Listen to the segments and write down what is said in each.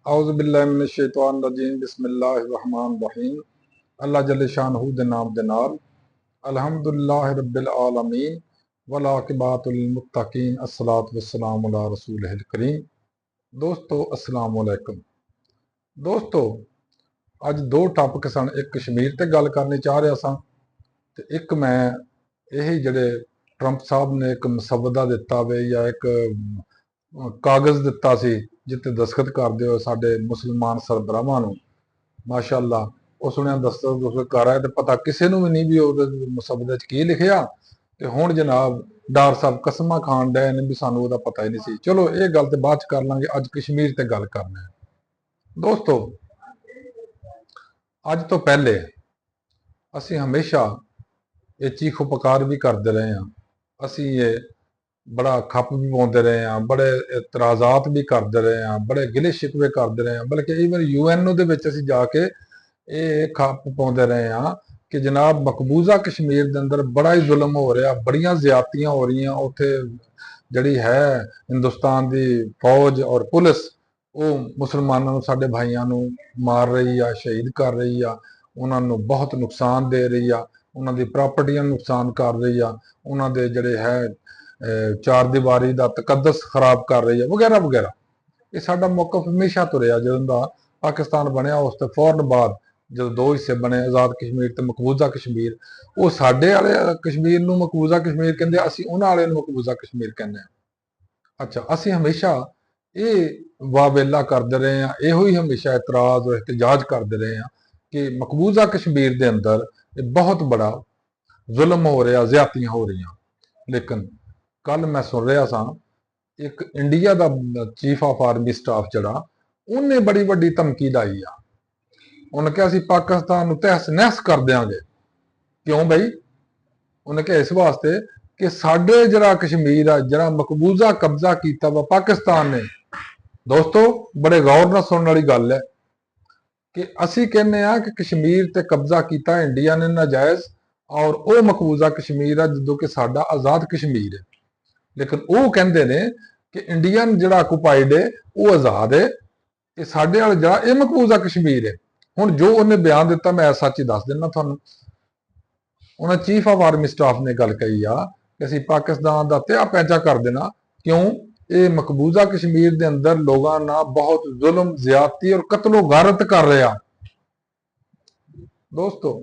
औज़ुबिल्लाहिमिनश्शैतानिर्रजीम बिस्मिल्लाहिर्रहमानिर्रहीम। अल्लाह जल्ले शानहू दे नाम दे नाल अल्हम्दुलिल्लाहि रब्बिल आलमीन वल आक़िबातु लिल मुत्तकीन अस्सलातु वस्सलामु अला रसूलिहिल करीम। दोस्तों अस्सलाम वालेकुम। दोस्तों अज दो टॉपिक सन, एक कश्मीर ते गल करनी चाह रहा सा ते एक मैं यही जड़े ट्रंप साहब ने एक मसवदा दिता वे या एक कागज़ दिता सी जिते दस्तखत कर दिओ साडे मुसलमान सरबराहां नूं। माशाअल्लाह वो सुनिया दस्तखत कर रहा है तो पता किसी नूं भी नहीं भी उहदे मसवदे च की लिखिया ते हुण जनाब डार साहब कसमां खाण डए ने भी सानूं उहदा पता ही नहीं सी। चलो ये गल ते बाद च कर लांगे, अज कश्मीर ते गल करना है। दोस्तों अज तो पहले असी हमेशा ये चीखो पुकार भी करते रहे हैं, असी ये बड़ा खप भी पाते रहे हैं, बड़े इतराजात भी करते रहे हैं, बड़े गिले शिकवे करते रहे हैं, बल्कि ईवन यूएनओ दे विच असीं जाके ये खप पाते रहे हैं कि जनाब मकबूजा कश्मीर के अंदर बड़ा ही जुल्म हो रहा, बड़ियां ज्यादतियां हो रही, उत्थे जिहड़ी है हिंदुस्तान की फौज और पुलिस वो मुसलमानों साडे भाइयों नूं मार रही आ, शहीद कर रही आ, उन्होंने बहुत नुकसान दे रही आ, उन्होंने प्रॉपर्टियां नुकसान कर रही आ, उन्होंने जिहड़े है चार दीवारी का तकदस खराब कर रही है वगैरह वगैरह। ये साडा मौकफ हमेशा तो रहा जदों दा पाकिस्तान बनया उस तो फौरन बाद जो दो हिस्से बने आज़ाद कश्मीर ते मकबूजा कश्मीर, वो साडे वाले कश्मीर नूं मकबूजा कश्मीर कहंदे, असीं उन्हां वाले नूं मकबूजा कश्मीर कहंदे आ। अच्छा असीं हमेशा ये वावेला करते रहे हैं, इहो ही हमेशा इतराज और एहतजाज करते रहे हैं कि मकबूजा कश्मीर के अंदर बहुत बड़ा जुल्म हो रहा, ज्यादतियां हो रही। लेकिन कल मैं सुन रहा सा एक इंडिया का चीफ ऑफ आर्मी स्टाफ जड़ा उन्हें बड़ी वड्डी धमकी लाई आ। उन्हें कहा पाकिस्तान तहस नहस कर देंगे। क्यों बई? उन्हें कहा इस वास्ते कि साडे जरा कश्मीर आ जरा मकबूजा कब्जा किया वा पाकिस्तान ने। दोस्तों बड़े गौर न सुनने वाली गल है कि असी कहने कि कश्मीर ते कब्जा किया इंडिया ने नाजायज और वह मकबूजा कश्मीर है जो कि साडा आज़ाद कश्मीर है। लेकिन वो कहते हैं कि इंडियन जड़ा ऑक्यूपाइड है वो आज़ाद है, ये साडे वाला जड़ा ये मकबूजा कश्मीर है। हुण जो उन्हें बयान दिता मैं सच ही दस देना तुहानूं। उन्हें चीफ ऑफ आर्मी स्टाफ ने गल कही आ कि असीं पाकिस्तान का त्या पैंचा कर देना। क्यों? ये मकबूजा कश्मीर के अंदर लोगों ना बहुत जुल्म ज्यादती और कतलो गारत कर रहा। दोस्तों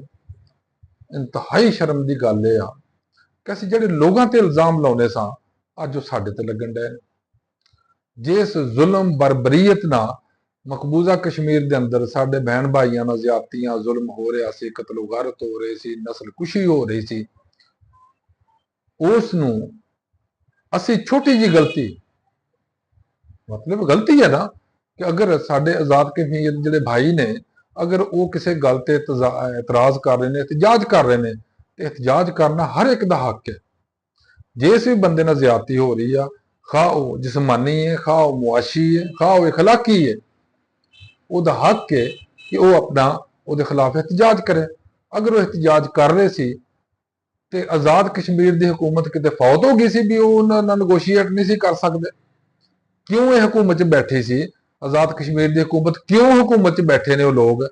इंतहाई शर्म की गल यह आ कि असीं जिहड़े लोगों ते इल्जाम लाउने सां अज वो साडे ते लगन डए। जिस जुल्म बरबरीयत ना मकबूजा कश्मीर के अंदर साडे बहन भाइयों नाल ज्यादतियां जुल्म हो रहा सी, कतलो गारत हो रही सी, नस्ल कुशी हो रही सी, उसनूं असीं छोटी जी गलती मतलब गलती है ना कि अगर साडे आज़ाद कश्मीर जिहड़े भाई ने अगर वो किसी गल ते इतराज कर रहे हैं, एहतजाज कर रहे हैं, तो एहतजाज करना हर एक का हक है। जिस भी बंदे नाल ज्यादती हो रही है, खा वो जिसमानी है, खा वो मुआशी है, खा वो इखलाकी है, वह हक है कि वह अपना वो खिलाफ एहतजाज करे। अगर वो एहतजाज कर रहे सी ते आज़ाद कश्मीर की हुकूमत कितने फौत हो गई सी भी वो नगोशिएट नहीं सी कर सकते। क्यों ये हुकूमत बैठे सी आज़ाद कश्मीर की हुकूमत, क्यों हुकूमत बैठे ने वो लोग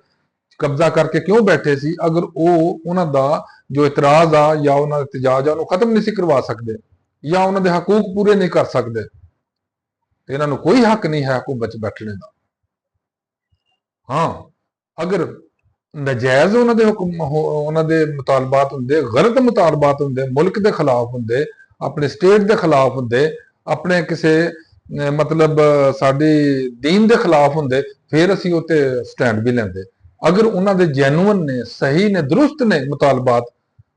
कब्जा करके क्यों बैठे सी? अगर वो उन्हों का जो इतराज आ या उन्होंने एहतजाज आ खत्म नहीं सी करवा सकते या उन्होंने हकूक पूरे नहीं कर सकते, तो इन्होंने कोई हक नहीं है हुकूमत बैठने का। हाँ अगर नजायज उन्होंने मुतालबात होंगे, गलत मुतालबात होंगे, मुल्क के खिलाफ होंगे, अपने स्टेट के खिलाफ होंगे, अपने किसी मतलब साडी दीन के खिलाफ होंगे, फिर असीं उत्ते स्टैंड भी लेंदे। अगर उन्होंने जैनुअन ने, सही ने, दुरुस्त ने मुतालबात,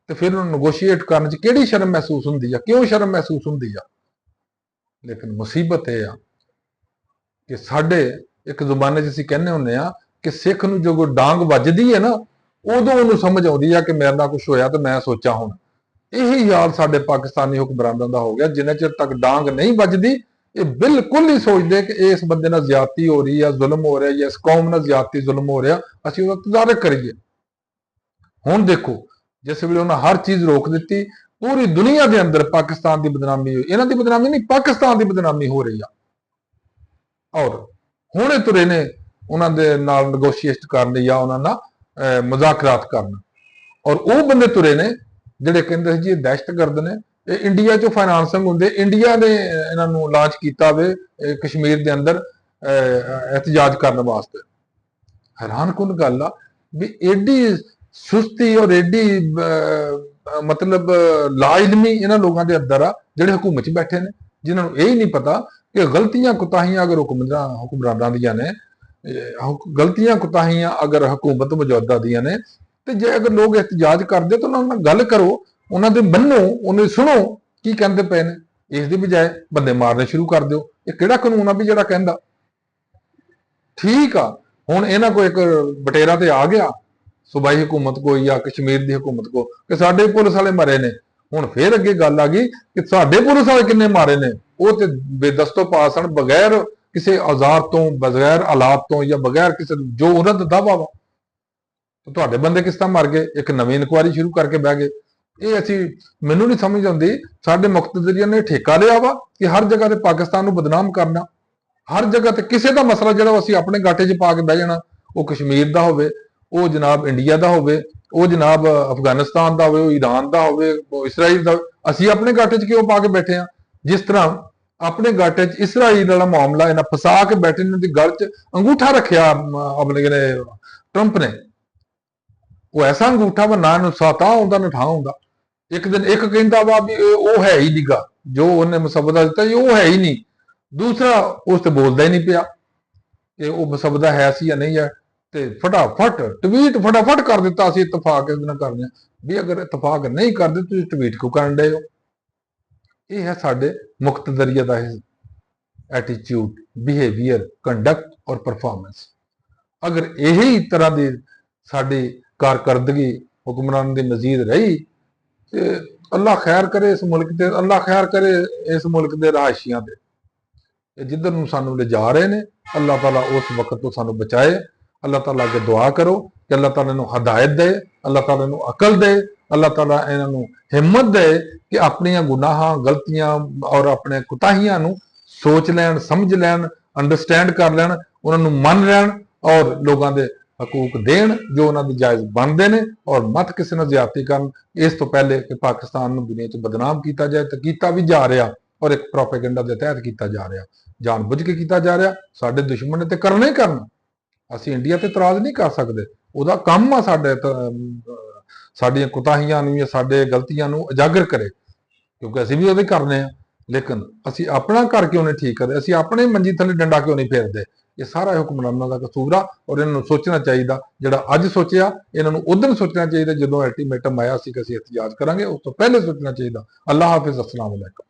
तो फिर उन्होंने नगोशिएट करने कि शर्म महसूस होंगी है? क्यों शर्म महसूस होंगी है? लेकिन मुसीबत यह आ कि साडे एक जुबाने असीं कहने होंगे आ कि सिख नूं जो डांग वजदी है ना उदों उन्होंने समझ आती है कि मेरे नाल कुछ होया तो मैं सोचा हुण। यही हाल साडे पाकिस्तानी हुक्मरानां दा हो गया। जिन्ने चिर तक डांग नहीं वजदी ये बिल्कुल नहीं सोचते कि इस बंदे नाल ज्यादती हो रही है, जुल्म हो रहा है, या इस कौम नाल ज्यादती जुल्म हो रहा, असीं उहदा तदारक करिए। हुण देखो जिस वेले उन्हें हर चीज़ रोक दी, पूरी दुनिया के अंदर पाकिस्तान की बदनामी हुई, इन्हां दी बदनामी नहीं पाकिस्तान की बदनामी हो रही है। और हुणे तुरे ने ਉਹਨਾਂ ਦੇ ਨਾਲ ਨੈਗੋਸ਼ੀਏਟ ਕਰਨ ਜਾਂ ਉਹਨਾਂ ਨਾਲ ਮੁਜ਼ਾਕਰਾਤ ਕਰਨ। ਔਰ ਉਹ ਬੰਦੇ ਤੁਰੇ ਨੇ ਜਿਹੜੇ ਕਹਿੰਦੇ ਸੀ ਜੀ ਇਹ ਦਹਿਸ਼ਤਗਰਦ ਨੇ, ਇਹ ਇੰਡੀਆ ਚੋਂ ਫਾਈਨਾਂਸਿੰਗ ਹੁੰਦੇ, ਇੰਡੀਆ ਨੇ ਇਹਨਾਂ ਨੂੰ ਲਾਂਚ ਕੀਤਾ ਵੇ ਕਸ਼ਮੀਰ ਦੇ ਅੰਦਰ ਇhtਜਾਜ ਕਰਨ ਵਾਸਤੇ। ਹੈਰਾਨਕੁਨ ਗੱਲ ਆ ਵੀ ਏਡੀ ਸੁਸਤੀ ਔਰ ਏਡੀ ਮਤਲਬ ਲਾਇਲਮੀ ਇਹਨਾਂ ਲੋਕਾਂ ਦੇ ਅੰਦਰ ਆ ਜਿਹੜੇ ਹਕੂਮਤ 'ਚ ਬੈਠੇ ਨੇ, ਜਿਨ੍ਹਾਂ ਨੂੰ ਇਹ ਹੀ ਨਹੀਂ ਪਤਾ ਕਿ ਗਲਤੀਆਂ ਕੁਤਾਹੀਆਂ ਅਗਰ ਹੁਕਮਰਾਨਾਂ ਦੀਆਂ ਨੇ, ਗਲਤੀਆਂ ਕੁਤਾਹੀਆਂ ਅਗਰ ਹਕੂਮਤ ਮੌਜੂਦਾ ਦੀਆਂ ਨੇ, ਤੇ ਜੇ ਅਗਰ ਲੋਕ ਇhtਜਾਜ ਕਰਦੇ ਤਾਂ ਉਹਨਾਂ ਨਾਲ ਗੱਲ ਕਰੋ, ਉਹਨਾਂ ਦੇ ਮੰਨੋ, ਉਹਨੇ ਸੁਣੋ ਕੀ ਕਹਿੰਦੇ ਪਏ ਨੇ। ਇਸ ਦੀ ਬਜਾਏ ਬੰਦੇ ਮਾਰਨੇ ਸ਼ੁਰੂ ਕਰ ਦਿਓ। ਇਹ ਕਿਹੜਾ ਕਾਨੂੰਨ ਆ ਵੀ ਜਿਹੜਾ ਕਹਿੰਦਾ? ਠੀਕ ਆ, ਹੁਣ ਇਹਨਾਂ ਕੋ ਇੱਕ ਬਟੇਰਾ ਤੇ ਆ ਗਿਆ ਸੂਬਾਈ ਹਕੂਮਤ ਕੋ ਜਾਂ ਕਸ਼ਮੀਰ ਦੀ ਹਕੂਮਤ ਕੋ ਕਿ ਸਾਡੇ ਪੁਲਿਸ ਵਾਲੇ ਮਰੇ ਨੇ। ਹੁਣ ਫੇਰ ਅੱਗੇ ਗੱਲ ਆ ਗਈ ਕਿ ਸਾਡੇ ਪੁਲਿਸ ਵਾਲੇ ਕਿੰਨੇ ਮਾਰੇ ਨੇ, ਉਹ ਤੇ ਬੇਦਸਤੋਂ ਪਾਸ ਹਨ, ਬਗੈਰ ਕਿਸੇ ਔਜ਼ਾਰ ਤੋਂ, ਬਗੈਰ ਆਲਾਤ ਤੋਂ, ਜਾਂ ਬਗੈਰ ਕਿਸੇ ਜੋ ਉਹਨਾਂ ਦਾ ਦਾਵਾ ਵਾ। ਤੁਹਾਡੇ ਬੰਦੇ ਕਿਸ ਤਰ੍ਹਾਂ ਮਰ ਗਏ? ਇੱਕ ਨਵੀਂ ਇਨਕੁਆਇਰੀ ਸ਼ੁਰੂ ਕਰਕੇ ਬਹਿ ਗਏ। ਇਹ ਮੈਨੂੰ ਨਹੀਂ ਸਮਝ ਆਉਂਦੀ, ਸਾਡੇ ਮੁਕਤਦਰੀਆਂ ਨੇ ਠੇਕਾ ਲਿਆ ਵਾ ਕਿ ਹਰ ਜਗ੍ਹਾ ਤੇ ਪਾਕਿਸਤਾਨ ਨੂੰ ਬਦਨਾਮ ਕਰਨਾ। ਹਰ ਜਗ੍ਹਾ ਤੇ ਕਿਸੇ ਦਾ ਮਸਲਾ ਜਿਹੜਾ ਅਸੀਂ ਆਪਣੇ ਗਾਟੇ 'ਚ ਪਾ ਕੇ ਬਹਿ ਜਾਣਾ, ਉਹ ਕਸ਼ਮੀਰ ਦਾ ਹੋਵੇ, ਉਹ ਜਨਾਬ ਇੰਡੀਆ ਦਾ ਹੋਵੇ, ਉਹ ਜਨਾਬ ਅਫਗਾਨਿਸਤਾਨ ਦਾ ਹੋਵੇ, ਉਹ ਈਰਾਨ ਦਾ ਹੋਵੇ, ਉਹ ਇਸਰਾਈਲ ਦਾ, ਅਸੀਂ ਆਪਣੇ ਗਾਟੇ 'ਚ ਕਿਉਂ ਪਾ ਕੇ ਬੈਠੇ ਆ? ਜਿਸ ਤਰ੍ਹਾਂ ਆਪਣੇ ਗਾਟੇ 'ਚ ਇਸਰਾਈਲ ਵਾਲਾ ਮਾਮਲਾ ਇਹਨਾਂ ਫਸਾ ਕੇ ਬੈਠੇ ਨੇ, ਦੀ ਗੱਲ 'ਚ ਅੰਗੂਠਾ ਰੱਖਿਆ ਆਪਣੇ ਟਰੰਪ ਨੇ। ਉਹ ਐਸਾ ਅੰਗੂਠਾ ਵਾ, ਨਾ ਇਹਨੂੰ ਸਾਤਾ ਆਉਂਦਾ ਨਾ ਠਾਂ ਹੁੰਦਾ। ਇੱਕ ਦਿਨ ਇੱਕ ਕਹਿੰਦਾ ਵਾ ਵੀ ਉਹ ਹੈ ਹੀ ਨਹੀਂਗਾ, ਜੋ ਉਹਨੇ ਮੁਸੱਬਦਾ ਦਿੱਤਾ ਉਹ ਹੈ ਹੀ ਨਹੀਂ। ਦੂਸਰਾ ਉਸ ਤੇ ਬੋਲਦਾ ਹੀ ਨਹੀਂ ਪਿਆ ਕਿ ਉਹ ਮੁਸੱਬਦਾ ਹੈ ਸੀ ਜਾਂ ਨਹੀਂ ਹੈ, ਤੇ ਫਟਾਫਟ ਟਵੀਟ ਫਟਾਫਟ ਕਰ ਦਿੱਤਾ। ਅਸੀਂ ਇਤਫਾਕ ਇਹਦੇ ਨਾਲ ਕਰਦੇ ਹਾਂ ਵੀ ਅਗਰ ਇਤਫਾਕ ਨਹੀਂ ਕਰਦੇ ਤੁਸੀਂ ਟਵੀਟ ਕਿਉਂ ਕਰਨ ਡਏ ਹੋ? ਇਹ ਹੈ ਸਾਡੇ ਮੁਕਤਦਰੀਆ ਦਾ ਐਟੀਟਿਊਡ, ਬਿਹੇਵੀਅਰ, ਕੰਡਕਟ ਔਰ ਪਰਫਾਰਮੈਂਸ। ਅਗਰ ਇਹੀ ਤਰ੍ਹਾਂ ਦੀ ਸਾਡੀ ਕਾਰਕਰਦਗੀ ਹੁਕਮਰਾਨ ਦੀ ਮਜ਼ੀਦ ਰਹੀ ਤੇ ਅੱਲਾਹ ਖੈਰ ਕਰੇ ਇਸ ਮੁਲਕ ਤੇ, ਅੱਲਾਹ ਖੈਰ ਕਰੇ ਇਸ ਮੁਲਕ ਦੇ ਰਹਾਇਸ਼ੀਆਂ ਦੇ। ਜਿੱਧਰ ਨੂੰ ਸਾਨੂੰ ਲਿਜਾ ਰਹੇ ਨੇ, ਅੱਲਾਹ ਤਾਲਾ ਉਸ ਵਕਤ ਤੋਂ ਸਾਨੂੰ ਬਚਾਏ। ਅੱਲਾਹ ਤਾਲਾ ਅੱਗੇ ਦੁਆ ਕਰੋ ਕਿ ਅੱਲਾਹ ਤਾਲਾ ਨੂੰ ਹਦਾਇਤ ਦੇ, ਅੱਲਾਹ ਤਾਲਾ ਨੂੰ ਅਕਲ ਦੇ, ਅੱਲਾਹ ਤਾਲਾ ਇਹਨਾਂ ਨੂੰ ਹਿੰਮਤ ਦੇ ਕਿ ਆਪਣੀਆਂ ਗੁਨਾਹਾਂ, ਗਲਤੀਆਂ ਔਰ ਆਪਣੇ ਕੁਤਾਹੀਆਂ ਨੂੰ ਸੋਚ ਲੈਣ, ਸਮਝ ਲੈਣ, ਅੰਡਰਸਟੈਂਡ ਕਰ ਲੈਣ, ਉਹਨਾਂ ਨੂੰ ਮੰਨ ਲੈਣ ਔਰ ਲੋਕਾਂ ਦੇ ਹਕੂਕ ਦੇਣ ਜੋ ਉਹਨਾਂ ਦੇ ਜਾਇਜ਼ ਬਣਦੇ ਨੇ, ਔਰ ਮਤ ਕਿਸੇ ਨਾਲ ਜ਼ਿਆਦਤੀ ਕਰਨ। ਇਸ ਤੋਂ ਪਹਿਲੇ ਕਿ ਪਾਕਿਸਤਾਨ ਨੂੰ ਦੁਨੀਆ 'ਚ ਬਦਨਾਮ ਕੀਤਾ ਜਾਏ, ਤਾਂ ਕੀਤਾ ਵੀ ਜਾ ਰਿਹਾ ਔਰ ਇੱਕ ਪ੍ਰੋਪੇਗੈਂਡਾ ਦੇ ਤਹਿਤ ਕੀਤਾ ਜਾ ਰਿਹਾ, ਜਾਣ ਬੁੱਝ ਕੇ ਕੀਤਾ ਜਾ ਰਿਹਾ। ਸਾਡੇ ਦੁਸ਼ਮਣ ਨੇ ਤੇ ਕਰਨਾ ਹੀ ਕਰਨਾ। ਅਸੀਂ ਇੰਡੀਆ ਤੇ ਇਤਰਾਜ਼ ਨਹੀਂ ਕਰ ਸਕਦੇ, ਉਹਦਾ ਕੰਮ ਆ ਸਾਡੀਆਂ ਕੁਤਾਹੀਆਂ ਨੂੰ ਜਾਂ ਸਾਡੇ ਗਲਤੀਆਂ ਨੂੰ ਉਜਾਗਰ ਕਰੇ, ਕਿਉਂਕਿ ਅਸੀਂ ਵੀ ਉਹਦੇ ਕਰਨੇ ਆ। ਲੇਕਿਨ ਅਸੀਂ ਆਪਣਾ ਘਰ ਕਿਉਂ ਨਹੀਂ ਠੀਕ ਕਰਦੇ? ਅਸੀਂ ਆਪਣੇ ਮੰਜੀ ਥੱਲੇ ਡੰਡਾ ਕਿਉਂ ਨਹੀਂ ਫੇਰਦੇ? ਇਹ ਸਾਰਾ ਹੁਕਮਰਾਨਾਂ ਦਾ ਕਸੂਰ ਆ ਔਰ ਇਹਨਾਂ ਨੂੰ ਸੋਚਣਾ ਚਾਹੀਦਾ। ਜਿਹੜਾ ਅੱਜ ਸੋਚਿਆ, ਇਹਨਾਂ ਨੂੰ ਉਦੋਂ ਸੋਚਣਾ ਚਾਹੀਦਾ ਜਦੋਂ ਅਲਟੀਮੇਟਮ ਆਇਆ ਸੀ ਕਿ ਅਸੀਂ ਇhtਜਾਜ ਕਰਾਂਗੇ। ਉਸ ਤੋਂ ਪਹਿਲੇ ਸੋਚਣਾ ਚਾਹੀਦਾ। ਅੱਲਾਹ ਹਾਫਿਜ਼, ਅਸਲਾਮ ਅਲੈਕੁਮ।